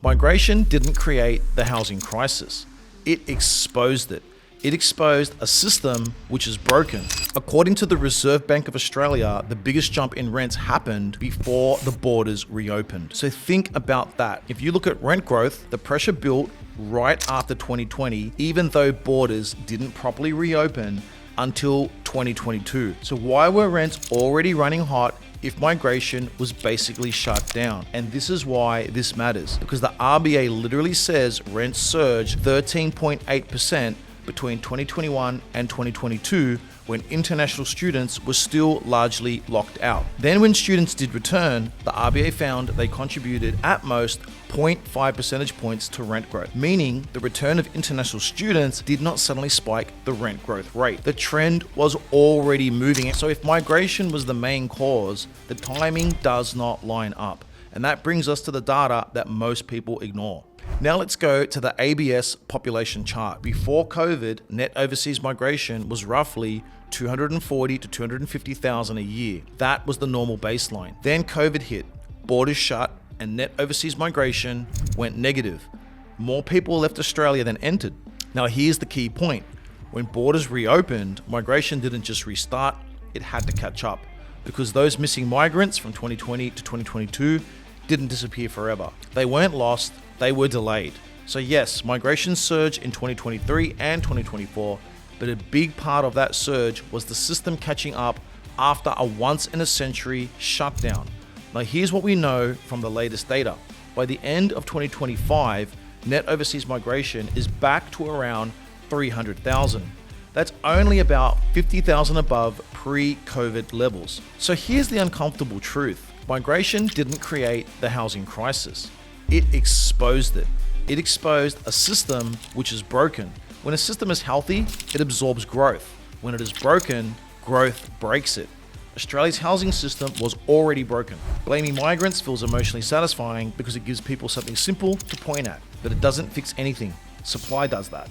Migration didn't create the housing crisis. It exposed it. It exposed a system which is broken. According to the Reserve Bank of Australia, the biggest jump in rents happened before the borders reopened. So think about that. If you look at rent growth, the pressure built right after 2020, even though borders didn't properly reopen until 2022. So why were rents already running hot if migration was basically shut down? And this is why this matters, because the RBA literally says rents surged 13.8% between 2021 and 2022 when international students were still largely locked out. Then when students did return, the RBA found they contributed at most 0.5 percentage points to rent growth, meaning the return of international students did not suddenly spike the rent growth rate. The trend was already moving. So if migration was the main cause, the timing does not line up. And that brings us to the data that most people ignore. Now let's go to the ABS population chart. Before COVID, net overseas migration was roughly 240 to 250,000 a year. That was the normal baseline. Then COVID hit, borders shut, and net overseas migration went negative. More people left Australia than entered. Now here's the key point. When borders reopened, migration didn't just restart, it had to catch up, because those missing migrants from 2020 to 2022 didn't disappear forever. They weren't lost, they were delayed. So yes, migration surged in 2023 and 2024, but a big part of that surge was the system catching up after a once-in-a-century shutdown. Now here's what we know from the latest data. By the end of 2025, net overseas migration is back to around 300,000. That's only about 50,000 above pre-COVID levels. So here's the uncomfortable truth. Migration didn't create the housing crisis. It exposed it. It exposed a system which is broken. When a system is healthy, it absorbs growth. When it is broken, growth breaks it. Australia's housing system was already broken. Blaming migrants feels emotionally satisfying because it gives people something simple to point at, but it doesn't fix anything. Supply does that.